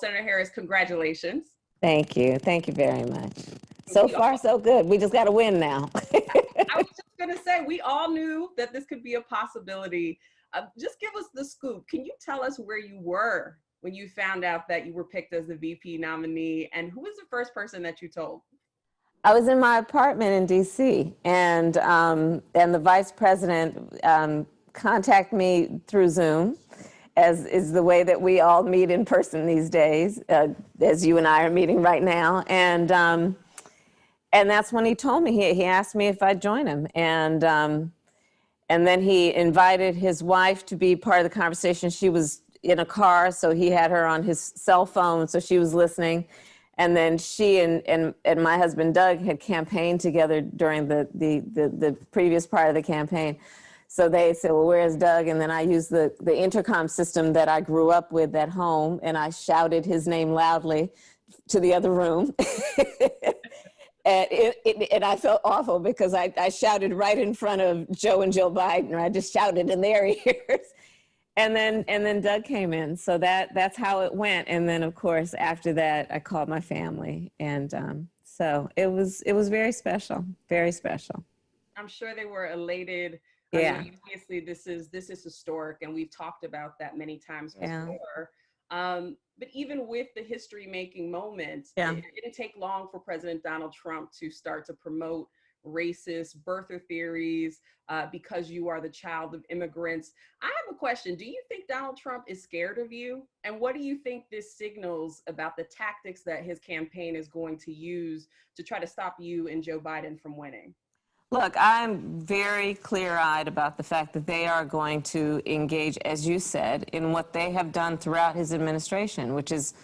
Senator Harris, congratulations. Thank you. Thank you very much. So far, so good. We just got to win now. I was just going to say, we all knew that this could be a possibility. Just give us the scoop. Can you tell us where you were when you found out that you were picked as the VP nominee, and who was the first person that you told? I was in my apartment in D.C. and the vice president contacted me through Zoom, as is the way that we all meet in person these days, as you and I are meeting right now. And that's when he told me, he asked me if I'd join him. And then he invited his wife to be part of the conversation. She was in a car, so he had her on his cell phone, so she was listening. And then she and my husband, Doug, had campaigned together during the previous part of the campaign. So they said, well, where's Doug? And then I used the intercom system that I grew up with at home, and I shouted his name loudly to the other room. And I felt awful because I shouted right in front of Joe and Jill Biden. I just shouted in their ears. And then Doug came in. So that's how it went. And then, of course, after that, I called my family. And so it was very special, very special. I'm sure they were elated. Yeah. I mean, obviously, this is historic, and we've talked about that many times before. Yeah. But even with the history-making moment, it didn't take long for President Donald Trump to start to promote racist birther theories because you are the child of immigrants. I have a question. Do you think Donald Trump is scared of you? And what do you think this signals about the tactics that his campaign is going to use to try to stop you and Joe Biden from winning? Look, I'm very clear-eyed about the fact that they are going to engage, as you said, in what they have done throughout his administration, which is,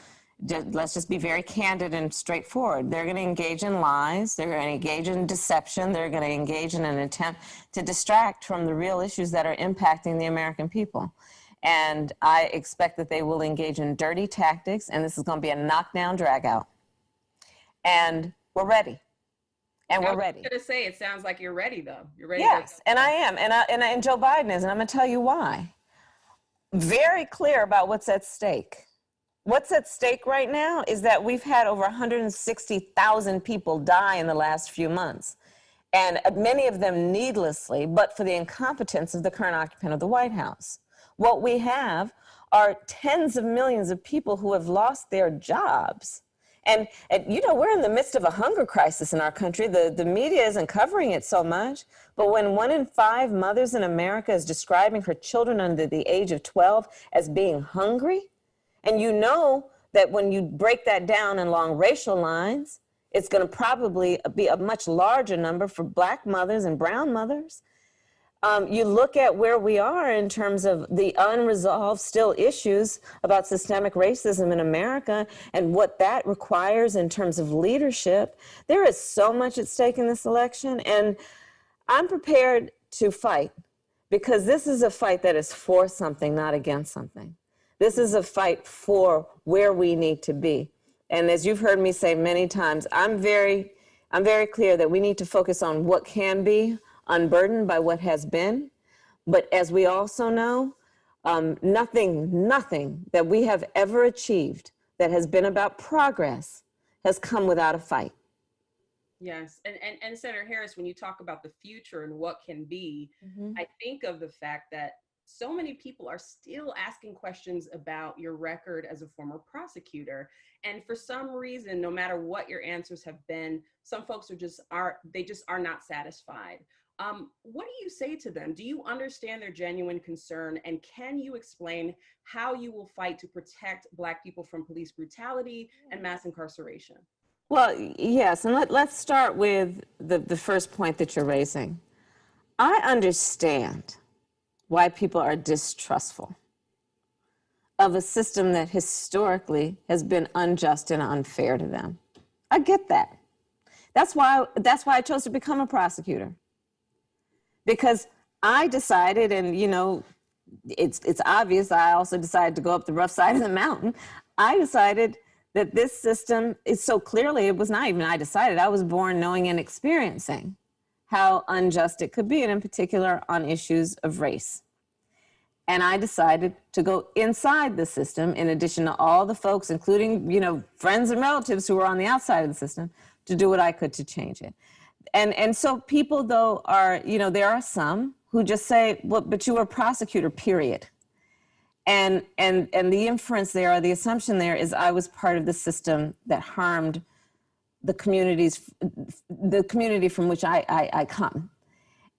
let's just be very candid and straightforward. They're going to engage in lies. They're going to engage in deception. They're going to engage in an attempt to distract from the real issues that are impacting the American people. And I expect that they will engage in dirty tactics, and this is going to be a knockdown, drag-out. And we're ready. And we're ready. I was going to say, it sounds like you're ready, though. You're ready. Yes, and I am. And Joe Biden is, and I'm going to tell you why. Very clear about what's at stake. What's at stake right now is that we've had over 160,000 people die in the last few months, and many of them needlessly, but for the incompetence of the current occupant of the White House. What we have are tens of millions of people who have lost their jobs. And you know, we're in the midst of a hunger crisis in our country. The media isn't covering it so much. But when 1 in 5 mothers in America is describing her children under the age of 12 as being hungry, and you know that when you break that down along racial lines, it's going to probably be a much larger number for Black mothers and brown mothers. You look at where we are in terms of the unresolved still issues about systemic racism in America and what that requires in terms of leadership. There is so much at stake in this election, and I'm prepared to fight because this is a fight that is for something, not against something. This is a fight for where we need to be. And as you've heard me say many times, I'm very clear that we need to focus on what can be, unburdened by what has been. But as we also know, nothing that we have ever achieved that has been about progress has come without a fight. Yes, and Senator Harris, when you talk about the future and what can be, I think of the fact that so many people are still asking questions about your record as a former prosecutor. And for some reason, no matter what your answers have been, some folks are not satisfied. What do you say to them? Do you understand their genuine concern? And can you explain how you will fight to protect Black people from police brutality and mass incarceration? Well, yes, and let's start with the first point that you're raising. I understand why people are distrustful of a system that historically has been unjust and unfair to them. I get that. That's why I chose to become a prosecutor. Because I decided, and you know, it's obvious, I also decided to go up the rough side of the mountain. I decided that this system is so clearly, it was not even I decided, I was born knowing and experiencing how unjust it could be, and in particular on issues of race. And I decided to go inside the system, in addition to all the folks, including, friends and relatives who were on the outside of the system, to do what I could to change it. And so people, though, are, there are some who just say, well, but you were a prosecutor, period. And the inference there, or the assumption there, is I was part of the system that harmed the community from which I come.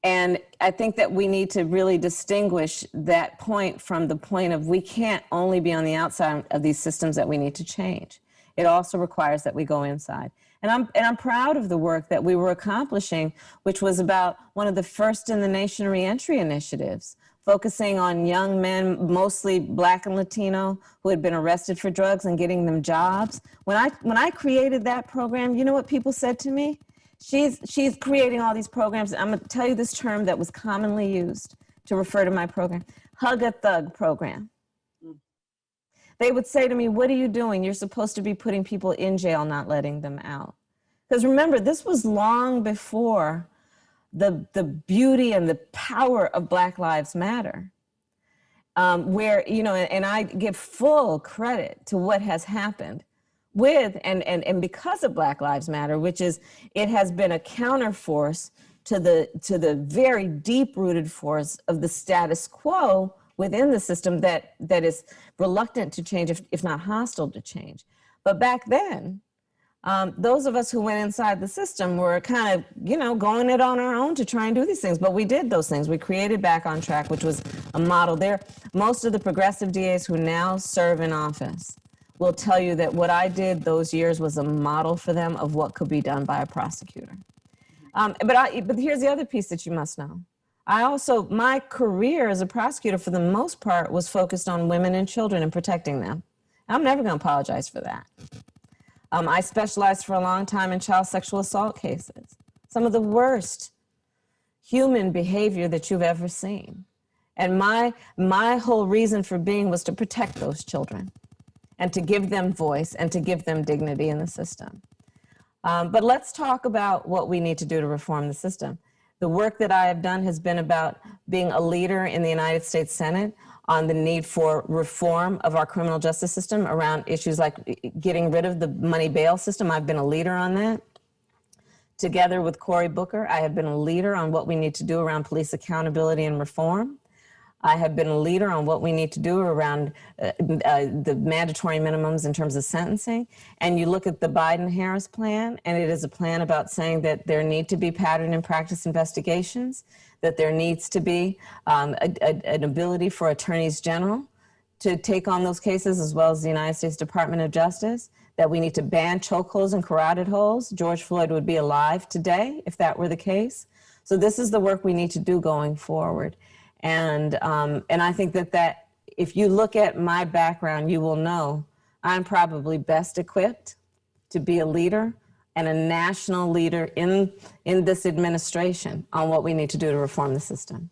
And I think that we need to really distinguish that point from the point of we can't only be on the outside of these systems that we need to change. It also requires that we go inside. And I'm proud of the work that we were accomplishing, which was about one of the first in the nation reentry initiatives, focusing on young men, mostly Black and Latino, who had been arrested for drugs and getting them jobs. When I created that program, you know what people said to me? She's creating all these programs. I'm going to tell you this term that was commonly used to refer to my program: hug a thug program. They would say to me, what are you doing? You're supposed to be putting people in jail, not letting them out. Because remember, this was long before the beauty and the power of Black Lives Matter, where, and I give full credit to what has happened with and because of Black Lives Matter, which is, it has been a counterforce to the very deep-rooted force of the status quo within the system that is reluctant to change, if not hostile to change. But back then, those of us who went inside the system were kind of, going it on our own to try and do these things. But we did those things. We created Back on Track, which was a model there. Most of the progressive DAs who now serve in office will tell you that what I did those years was a model for them of what could be done by a prosecutor. But here's the other piece that you must know. My career as a prosecutor, for the most part, was focused on women and children and protecting them. I'm never going to apologize for that. I specialized for a long time in child sexual assault cases, some of the worst human behavior that you've ever seen. And my whole reason for being was to protect those children and to give them voice and to give them dignity in the system. But let's talk about what we need to do to reform the system. The work that I have done has been about being a leader in the United States Senate on the need for reform of our criminal justice system around issues like getting rid of the money bail system. I've been a leader on that. Together with Cory Booker, I have been a leader on what we need to do around police accountability and reform. I have been a leader on what we need to do around the mandatory minimums in terms of sentencing. And you look at the Biden-Harris plan, and it is a plan about saying that there need to be pattern and practice investigations, that there needs to be an ability for attorneys general to take on those cases, as well as the United States Department of Justice, that we need to ban chokeholds and carotid holes. George Floyd would be alive today if that were the case. So this is the work we need to do going forward. And I think that if you look at my background, you will know I'm probably best equipped to be a leader and a national leader in this administration on what we need to do to reform the system.